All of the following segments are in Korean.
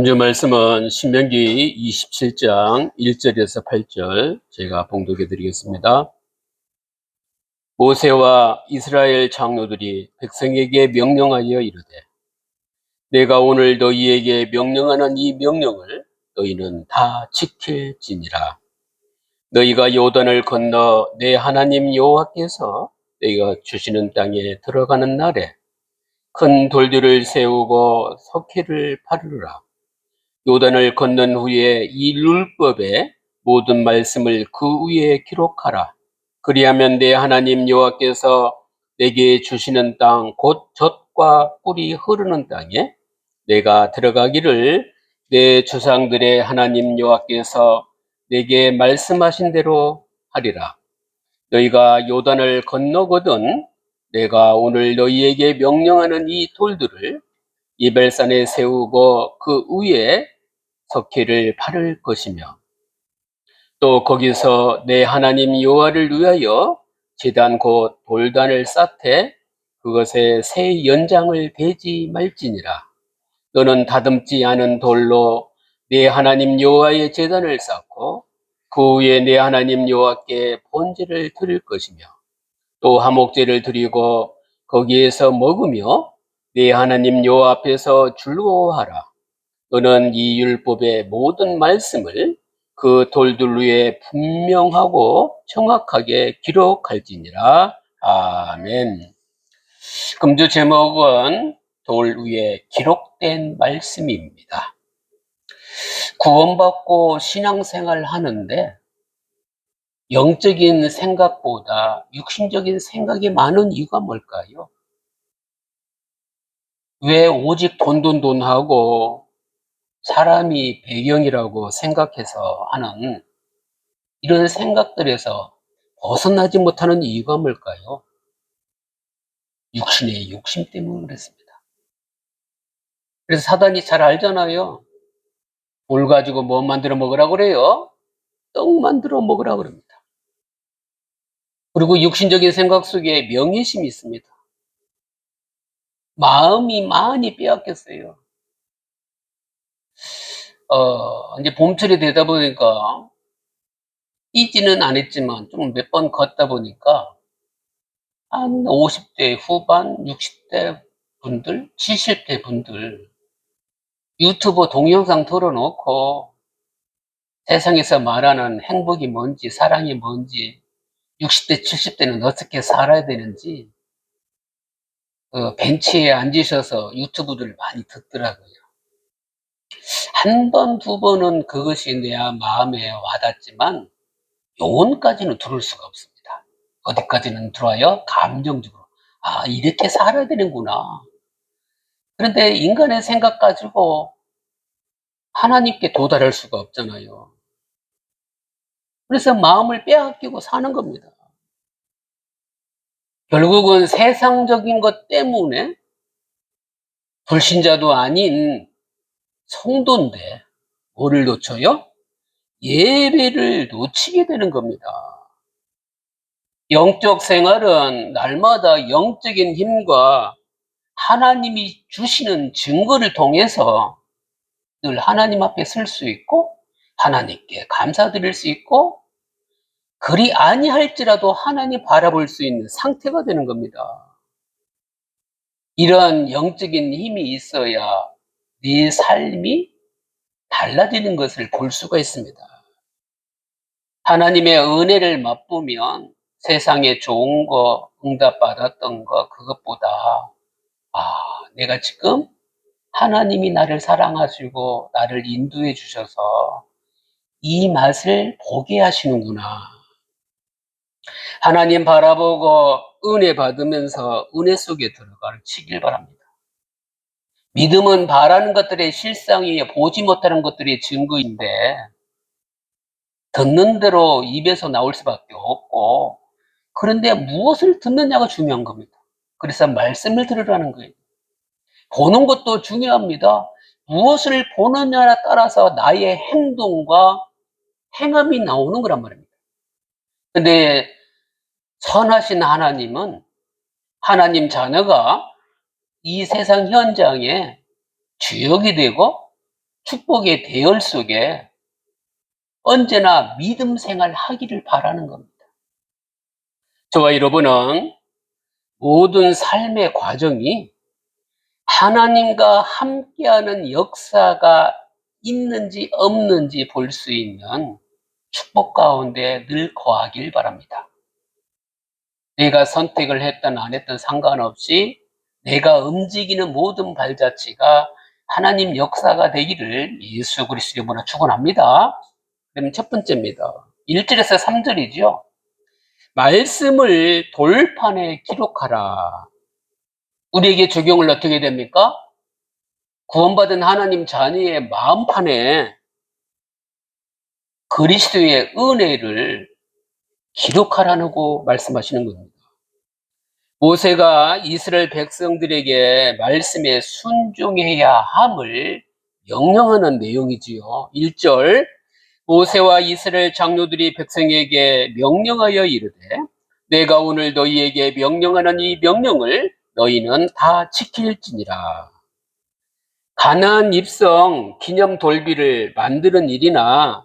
본주 말씀은 신명기 27장 1절에서 8절 제가 봉독해 드리겠습니다. 모세와 이스라엘 장로들이 백성에게 명령하여 이르되 내가 오늘 너희에게 명령하는 이 명령을 너희는 다 지킬지니라. 너희가 요단을 건너 내 하나님 여호와께서 너희가 주시는 땅에 들어가는 날에 큰 돌들을 세우고 석회를 바르라. 요단을 건넌 후에 이 율법의 모든 말씀을 그 위에 기록하라. 그리하면 내 하나님 여호와께서 내게 주시는 땅 곧 젖과 꿀이 흐르는 땅에 내가 들어가기를 내 조상들의 하나님 여호와께서 내게 말씀하신 대로 하리라. 너희가 요단을 건너거든 내가 오늘 너희에게 명령하는 이 돌들을 이벨산에 세우고 그 위에 석회를 바를 것이며 또 거기서 내 하나님 여호와를 위하여 제단 곧 돌단을 쌓되 그것에 새 연장을 베지 말지니라. 너는 다듬지 않은 돌로 내 하나님 여호와의 제단을 쌓고 그 위에 내 하나님 여호와께 번제를 드릴 것이며 또 화목제를 드리고 거기에서 먹으며 내 하나님 여호와 앞에서 즐거워하라. 너는 이 율법의 모든 말씀을 그 돌들 위에 분명하고 정확하게 기록할지니라. 아멘. 금주 제목은 돌 위에 기록된 말씀입니다. 구원받고 신앙생활 하는데 영적인 생각보다 육신적인 생각이 많은 이유가 뭘까요? 왜 오직 돈 하고 사람이 배경이라고 생각해서 하는 이런 생각들에서 벗어나지 못하는 이유가 뭘까요? 육신의 욕심 때문에 그렇습니다. 그래서 사단이 잘 알잖아요. 돌 가지고 뭐 만들어 먹으라고 그래요? 떡 만들어 먹으라고 그럽니다. 그리고 육신적인 생각 속에 명예심이 있습니다. 마음이 많이 빼앗겼어요. 이제 봄철이 되다 보니까 뛰지는 않았지만 좀 몇 번 걷다 보니까 한 50대 후반, 60대 분들, 70대 분들 유튜브 동영상 틀어놓고 세상에서 말하는 행복이 뭔지, 사랑이 뭔지, 60대, 70대는 어떻게 살아야 되는지 벤치에 앉으셔서 유튜브들을 많이 듣더라고요. 한 번, 두 번은 그것이 내 마음에 와닿지만 영혼까지는 들을 수가 없습니다. 어디까지는 들어와요? 감정적으로. 아, 이렇게 살아야 되는구나. 그런데 인간의 생각 가지고 하나님께 도달할 수가 없잖아요. 그래서 마음을 빼앗기고 사는 겁니다. 결국은 세상적인 것 때문에 불신자도 아닌 성도인데 뭐를 놓쳐요? 예배를 놓치게 되는 겁니다. 영적 생활은 날마다 영적인 힘과 하나님이 주시는 증거를 통해서 늘 하나님 앞에 설 수 있고 하나님께 감사드릴 수 있고 그리 아니할지라도 하나님 바라볼 수 있는 상태가 되는 겁니다. 이런 영적인 힘이 있어야 네 삶이 달라지는 것을 볼 수가 있습니다. 하나님의 은혜를 맛보면 세상에 좋은 거, 응답받았던 거, 그것보다 내가 지금 하나님이 나를 사랑하시고 나를 인도해 주셔서 이 맛을 보게 하시는구나. 하나님 바라보고 은혜 받으면서 은혜 속에 들어가시길 바랍니다. 믿음은 바라는 것들의 실상이에요. 보지 못하는 것들의 증거인데 듣는 대로 입에서 나올 수밖에 없고 그런데 무엇을 듣느냐가 중요한 겁니다. 그래서 말씀을 들으라는 거예요. 보는 것도 중요합니다. 무엇을 보느냐에 따라서 나의 행동과 행함이 나오는 거란 말입니다. 근데 선하신 하나님은 하나님 자녀가 이 세상 현장에 주역이 되고 축복의 대열 속에 언제나 믿음 생활 하기를 바라는 겁니다. 저와 여러분은 모든 삶의 과정이 하나님과 함께하는 역사가 있는지 없는지 볼 수 있는 축복 가운데 늘 거하길 바랍니다. 내가 선택을 했든 안 했든 상관없이 내가 움직이는 모든 발자취가 하나님 역사가 되기를 예수 그리스도 이름으로 축원합니다. 그럼 첫 번째입니다. 1절에서 3절이죠. 말씀을 돌판에 기록하라. 우리에게 적용을 어떻게 됩니까? 구원받은 하나님 자녀의 마음판에 그리스도의 은혜를 기록하라고 말씀하시는 겁니다. 모세가 이스라엘 백성들에게 말씀에 순종해야 함을 명령하는 내용이지요. 1절 모세와 이스라엘 장로들이 백성에게 명령하여 이르되 내가 오늘 너희에게 명령하는 이 명령을 너희는 다 지킬지니라. 가나안 입성 기념 돌비를 만드는 일이나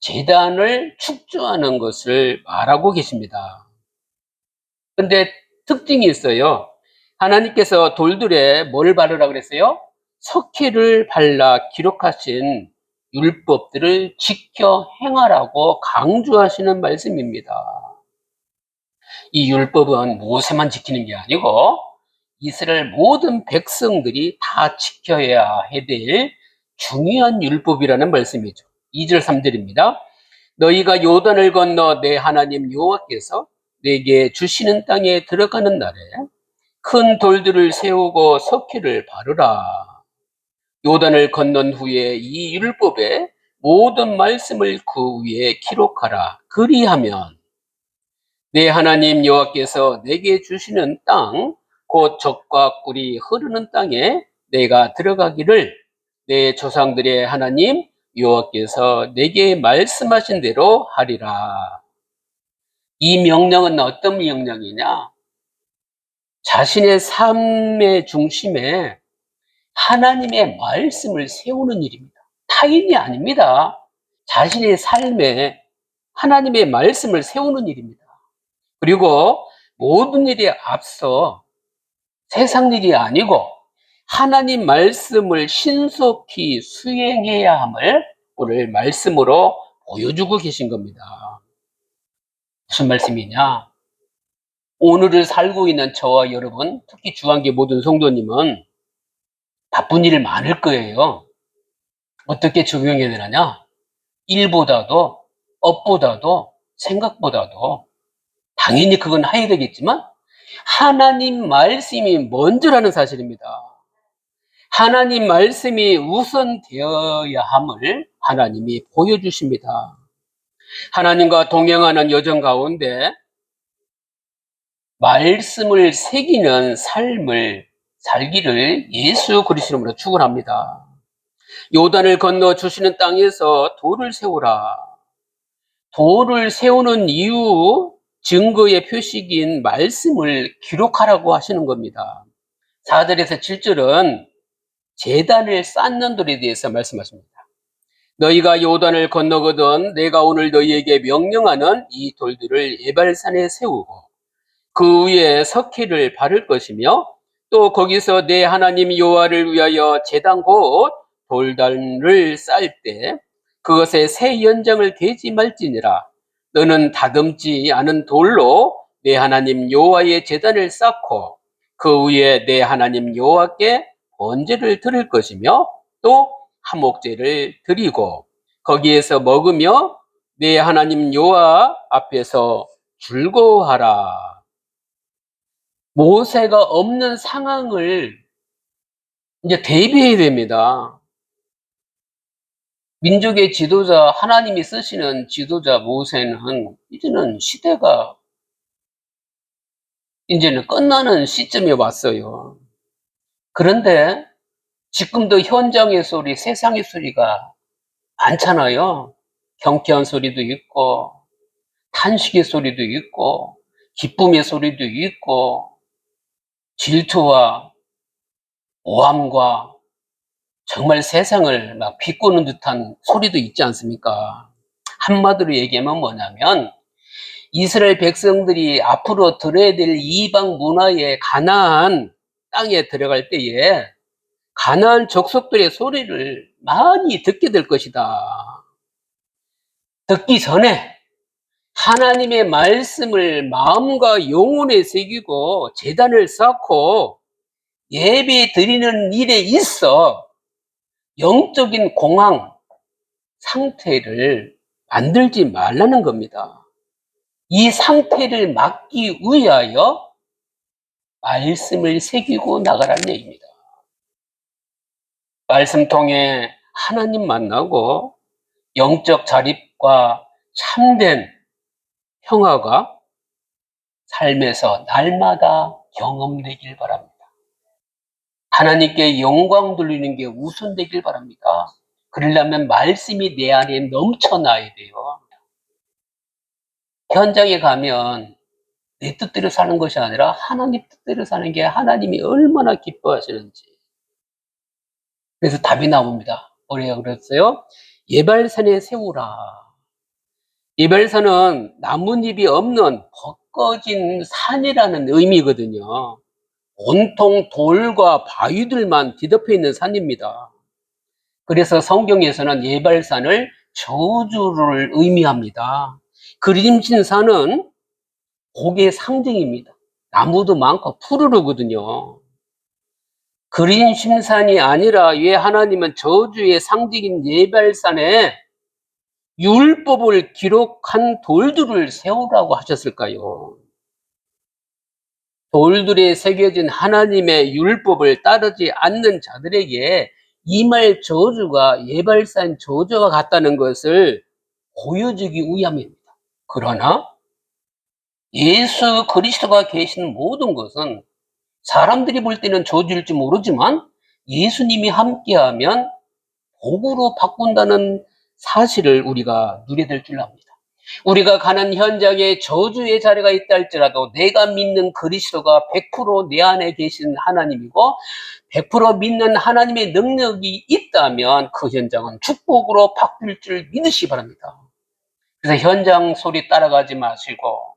제단을 축조하는 것을 말하고 계십니다. 근데 특징이 있어요. 하나님께서 돌들에 뭘 바르라 그랬어요? 석회를 발라 기록하신 율법들을 지켜 행하라고 강조하시는 말씀입니다. 이 율법은 모세만 지키는 게 아니고 이스라엘 모든 백성들이 다 지켜야 될 중요한 율법이라는 말씀이죠. 2절 3절입니다. 너희가 요단을 건너 내 하나님 여호와께서 내게 주시는 땅에 들어가는 날에 큰 돌들을 세우고 석회를 바르라. 요단을 건넌 후에 이 율법의 모든 말씀을 그 위에 기록하라. 그리하면 내 하나님 여호와께서 내게 주시는 땅, 곧 젖과 꿀이 흐르는 땅에 내가 들어가기를 내 조상들의 하나님 여호와께서 내게 말씀하신 대로 하리라. 이 명령은 어떤 명령이냐? 자신의 삶의 중심에 하나님의 말씀을 세우는 일입니다. 타인이 아닙니다. 자신의 삶에 하나님의 말씀을 세우는 일입니다. 그리고 모든 일에 앞서 세상 일이 아니고 하나님 말씀을 신속히 수행해야 함을 오늘 말씀으로 보여주고 계신 겁니다. 무슨 말씀이냐? 오늘을 살고 있는 저와 여러분, 특히 주한계 모든 성도님은 바쁜 일이 많을 거예요. 어떻게 적용해야 되느냐? 일보다도, 업보다도, 생각보다도 당연히 그건 해야 되겠지만 하나님 말씀이 먼저라는 사실입니다. 하나님 말씀이 우선되어야 함을 하나님이 보여주십니다. 하나님과 동행하는 여정 가운데 말씀을 새기는 삶을 살기를 예수 그리스도 이름으로 축원합니다. 요단을 건너 주시는 땅에서 돌을 세우라. 돌을 세우는 이유 증거의 표식인 말씀을 기록하라고 하시는 겁니다. 4절에서 7절은 제단을 쌓는 돌에 대해서 말씀하십니다. 너희가 요단을 건너거든 내가 오늘 너희에게 명령하는 이 돌들을 에발산에 세우고 그 위에 석회를 바를 것이며 또 거기서 내 하나님 여호와를 위하여 제단 곧 돌단을 쌓을 때 그것에 새 연장을 대지 말지니라. 너는 다듬지 않은 돌로 내 하나님 여호와의 제단을 쌓고 그 위에 내 하나님 여호와께 번제를 드릴 것이며 또 화목제를 드리고 거기에서 먹으며 내 하나님 여호와 앞에서 즐거워하라. 모세가 없는 상황을 이제 대비해야 됩니다. 민족의 지도자, 하나님이 쓰시는 지도자 모세는 이제는 시대가 이제는 끝나는 시점에 왔어요. 그런데 지금도 현장의 소리, 세상의 소리가 많잖아요. 경쾌한 소리도 있고, 탄식의 소리도 있고, 기쁨의 소리도 있고, 질투와 오함과 정말 세상을 막 비꼬는 듯한 소리도 있지 않습니까? 한마디로 얘기하면 뭐냐면 이스라엘 백성들이 앞으로 들어야 될 이방 문화의 가나안 땅에 들어갈 때에 가나안 족속들의 소리를 많이 듣게 될 것이다. 듣기 전에 하나님의 말씀을 마음과 영혼에 새기고 제단을 쌓고 예배 드리는 일에 있어 영적인 공황 상태를 만들지 말라는 겁니다. 이 상태를 막기 위하여 말씀을 새기고 나가라는 얘기입니다. 말씀 통해 하나님 만나고 영적 자립과 참된 평화가 삶에서 날마다 경험되길 바랍니다. 하나님께 영광 돌리는 게 우선되길 바랍니다. 그러려면 말씀이 내 안에 넘쳐나야 돼요. 현장에 가면 내 뜻대로 사는 것이 아니라 하나님 뜻대로 사는 게 하나님이 얼마나 기뻐하시는지. 그래서 답이 나옵니다. 뭐래요? 그랬어요? 예발산에 세우라. 예발산은 나뭇잎이 없는 벚거진 산이라는 의미거든요. 온통 돌과 바위들만 뒤덮여 있는 산입니다. 그래서 성경에서는 예발산을 저주를 의미합니다. 그림진 산은 복의 상징입니다. 나무도 많고 푸르르거든요. 그림심산이 아니라 왜 하나님은 저주의 상징인 예발산에 율법을 기록한 돌들을 세우라고 하셨을까요? 돌들에 새겨진 하나님의 율법을 따르지 않는 자들에게 임할 저주가 예발산 저주와 같다는 것을 보여주기 위함입니다. 그러나 예수 그리스도가 계신 모든 것은 사람들이 볼 때는 저주일지 모르지만 예수님이 함께하면 복으로 바꾼다는 사실을 우리가 누려야 될 줄 압니다. 우리가 가는 현장에 저주의 자리가 있다 할지라도 내가 믿는 그리스도가 100% 내 안에 계신 하나님이고 100% 믿는 하나님의 능력이 있다면 그 현장은 축복으로 바뀔 줄 믿으시기 바랍니다. 그래서 현장 소리 따라가지 마시고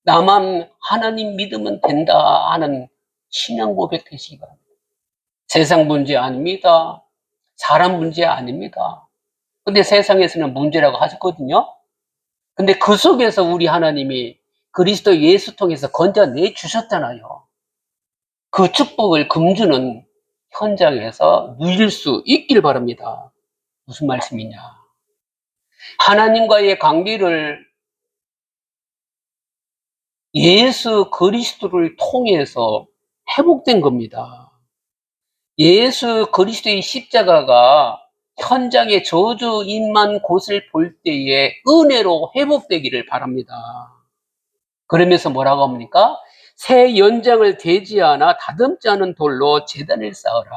나만 하나님 믿으면 된다 하는 신앙 고백 되시기 바랍니다. 세상 문제 아닙니다. 사람 문제 아닙니다. 근데 세상에서는 문제라고 하셨거든요. 근데 그 속에서 우리 하나님이 그리스도 예수 통해서 건져내 주셨잖아요. 그 축복을 금주는 현장에서 누릴 수 있길 바랍니다. 무슨 말씀이냐? 하나님과의 관계를 예수 그리스도를 통해서 회복된 겁니다. 예수 그리스도의 십자가가 현장의 저주인만 곳을 볼 때에 은혜로 회복되기를 바랍니다. 그러면서 뭐라고 합니까? 새 연장을 대지 않아 다듬지 않은 돌로 제단을 쌓으라.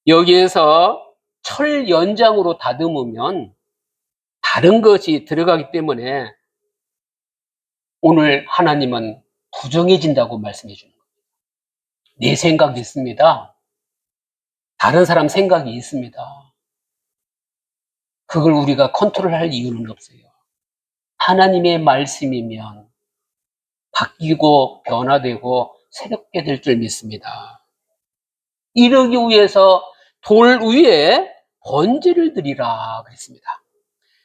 여기에서 철 연장으로 다듬으면 다른 것이 들어가기 때문에 오늘 하나님은 부정해진다고 말씀해 주는 거예요. 내 생각이 있습니다. 다른 사람 생각이 있습니다. 그걸 우리가 컨트롤할 이유는 없어요. 하나님의 말씀이면 바뀌고 변화되고 새롭게 될 줄 믿습니다. 이러기 위해서 돌 위에 번제를 드리라 그랬습니다.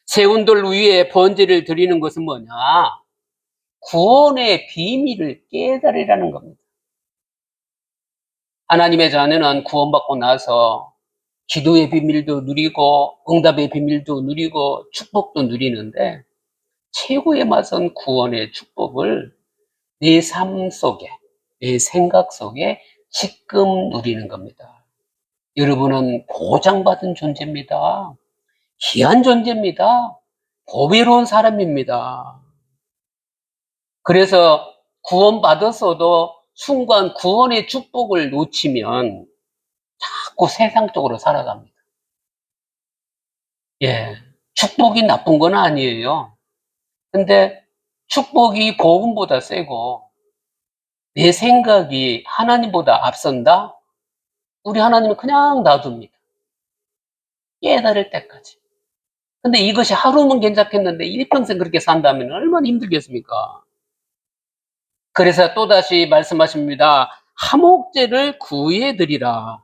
세운 돌 위에 번제를 드리는 것은 뭐냐? 구원의 비밀을 깨달으라는 겁니다. 하나님의 자녀는 구원받고 나서 기도의 비밀도 누리고 응답의 비밀도 누리고 축복도 누리는데 최고의 맛은 구원의 축복을 내 삶 속에, 내 생각 속에 지금 누리는 겁니다. 여러분은 보장받은 존재입니다. 귀한 존재입니다. 보배로운 사람입니다. 그래서 구원받았어도 순간 구원의 축복을 놓치면 자꾸 세상적으로 살아갑니다. 예, 축복이 나쁜 건 아니에요. 근데 축복이 복음보다 세고 내 생각이 하나님보다 앞선다? 우리 하나님은 그냥 놔둡니다. 깨달을 때까지. 근데 이것이 하루면 괜찮겠는데 일평생 그렇게 산다면 얼마나 힘들겠습니까? 그래서 또다시 말씀하십니다. 하목제를 구해드리라.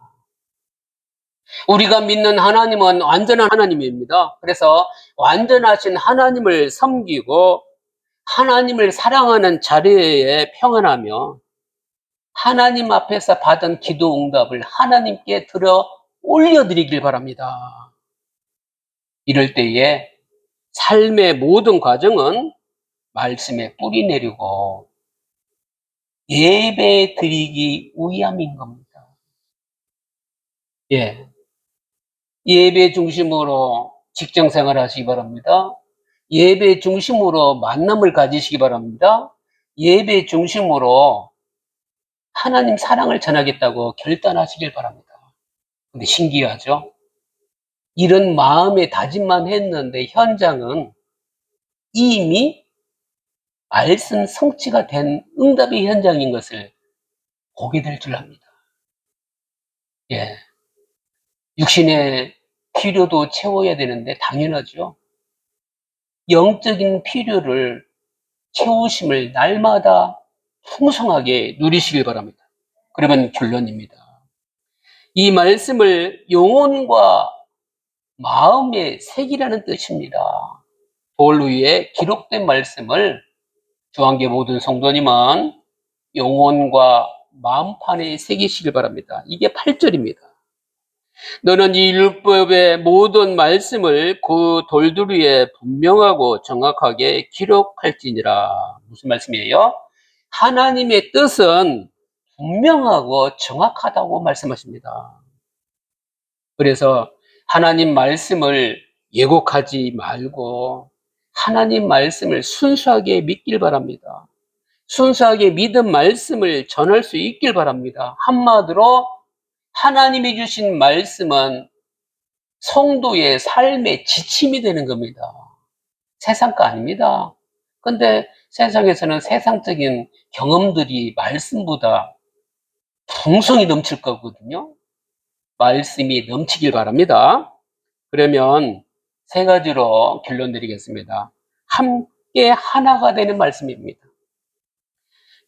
우리가 믿는 하나님은 완전한 하나님입니다. 그래서 완전하신 하나님을 섬기고 하나님을 사랑하는 자리에 평안하며 하나님 앞에서 받은 기도 응답을 하나님께 들어 올려드리길 바랍니다. 이럴 때에 삶의 모든 과정은 말씀에 뿌리 내리고 예배 드리기 위함인 겁니다. 예. 예배 중심으로 직장 생활 하시기 바랍니다. 예배 중심으로 만남을 가지시기 바랍니다. 예배 중심으로 하나님 사랑을 전하겠다고 결단하시길 바랍니다. 근데 신기하죠? 이런 마음의 다짐만 했는데 현장은 이미 말씀 성취가 된 응답의 현장인 것을 보게 될 줄 압니다. 예. 육신의 필요도 채워야 되는데 당연하죠. 영적인 필요를 채우심을 날마다 풍성하게 누리시길 바랍니다. 그러면 결론입니다. 이 말씀을 영혼과 마음의 색이라는 뜻입니다. 돌 위에 기록된 말씀을 주한계 모든 성도님은 영혼과 마음판에 새기시길 바랍니다. 이게 8절입니다. 너는 이 율법의 모든 말씀을 그 돌들 위에 분명하고 정확하게 기록할지니라. 무슨 말씀이에요? 하나님의 뜻은 분명하고 정확하다고 말씀하십니다. 그래서 하나님 말씀을 예곡하지 말고 하나님 말씀을 순수하게 믿길 바랍니다. 순수하게 믿은 말씀을 전할 수 있길 바랍니다. 한마디로 하나님이 주신 말씀은 성도의 삶의 지침이 되는 겁니다. 세상 거 아닙니다. 근데 세상에서는 세상적인 경험들이 말씀보다 풍성히 넘칠 거거든요. 말씀이 넘치길 바랍니다. 그러면 세 가지로 결론 드리겠습니다. 함께 하나가 되는 말씀입니다.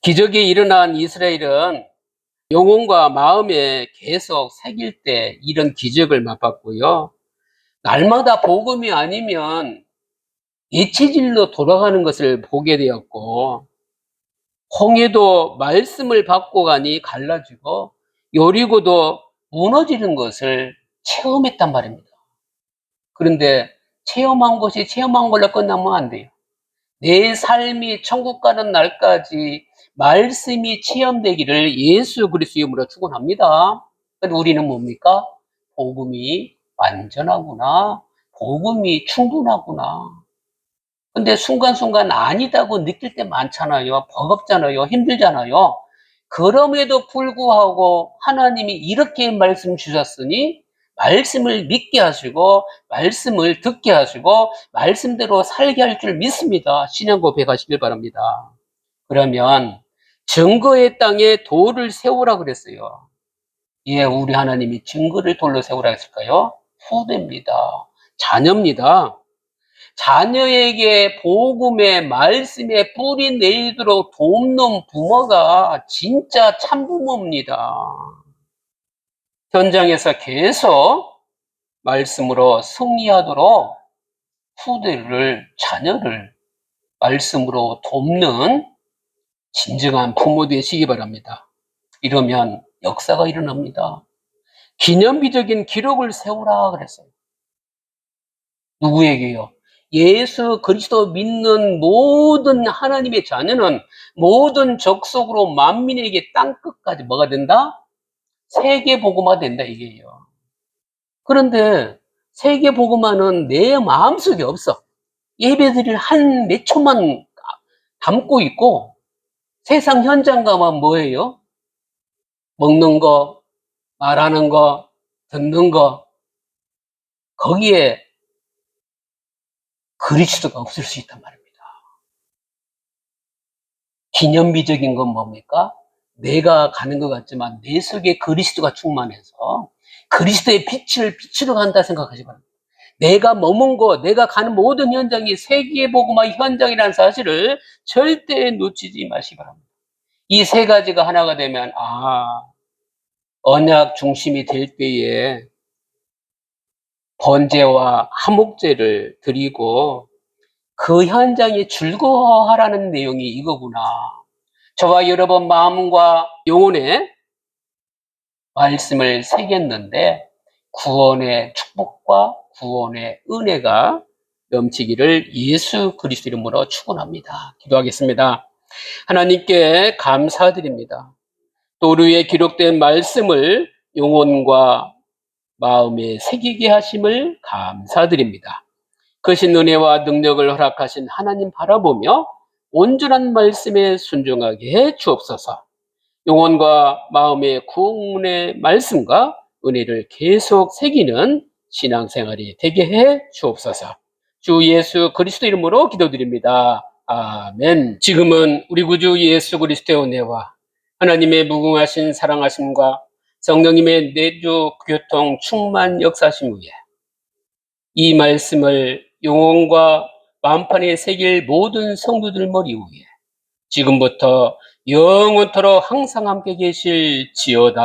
기적이 일어난 이스라엘은 영혼과 마음에 계속 새길 때 이런 기적을 맛봤고요. 날마다 복음이 아니면 예체질로 돌아가는 것을 보게 되었고, 홍해도 말씀을 받고 가니 갈라지고 여리고도 무너지는 것을 체험했단 말입니다. 그런데 체험한 것이 체험한 걸로 끝나면 안 돼요. 내 삶이 천국 가는 날까지 말씀이 체험되기를 예수 그리스도의 이름으로 축원합니다. 근데 우리는 뭡니까? 복음이 완전하구나. 복음이 충분하구나. 근데 순간순간 아니다고 느낄 때 많잖아요. 버겁잖아요. 힘들잖아요. 그럼에도 불구하고 하나님이 이렇게 말씀 주셨으니 말씀을 믿게 하시고 말씀을 듣게 하시고 말씀대로 살게 할 줄 믿습니다. 신앙 고백하시길 바랍니다. 그러면 증거의 땅에 돌을 세우라 그랬어요. 예, 우리 하나님이 증거를 돌로 세우라 했을까요? 후대입니다. 자녀입니다. 자녀에게 복음의 말씀에 뿌리 내리도록 돕는 부모가 진짜 참부모입니다. 현장에서 계속 말씀으로 승리하도록 후대를, 자녀를 말씀으로 돕는 진정한 부모 되시기 바랍니다. 이러면 역사가 일어납니다. 기념비적인 기록을 세우라 그랬어요. 누구에게요? 예수 그리스도 믿는 모든 하나님의 자녀는 모든 족속으로 만민에게 땅끝까지 뭐가 된다? 세계 복음화 된다 이게요. 그런데 세계 복음화는 내 마음속에 없어. 예배드릴 한 몇 초만 담고 있고 세상 현장가만 뭐예요? 먹는 거, 말하는 거, 듣는 거 거기에 그리스도가 없을 수 있단 말입니다. 기념비적인 건 뭡니까? 내가 가는 것 같지만 내 속에 그리스도가 충만해서 그리스도의 빛을 비추러 간다 생각하시 바랍니다. 내가 머문 곳, 내가 가는 모든 현장이 세계복음화 현장이라는 사실을 절대 놓치지 마시기 바랍니다. 이 세 가지가 하나가 되면 언약 중심이 될 때에 번제와 화목제를 드리고 그 현장에 즐거워하라는 내용이 이거구나. 저와 여러분 마음과 영혼에 말씀을 새겼는데 구원의 축복과 구원의 은혜가 넘치기를 예수 그리스도 이름으로 축원합니다. 기도하겠습니다. 하나님께 감사드립니다. 또 우리 위에 기록된 말씀을 영혼과 마음에 새기게 하심을 감사드립니다. 크신 은혜와 능력을 허락하신 하나님 바라보며 온전한 말씀에 순종하게 해 주옵소서. 영혼과 마음의 구원의 말씀과 은혜를 계속 새기는 신앙생활이 되게 해 주옵소서. 주 예수 그리스도 이름으로 기도드립니다. 아멘. 지금은 우리 구주 예수 그리스도의 은혜와 하나님의 무궁하신 사랑하심과 성령님의 내주 교통 충만 역사심 위에 이 말씀을 영혼과 마음판에 새길 모든 성도들 머리 위에 지금부터 영원토록 항상 함께 계실지어다.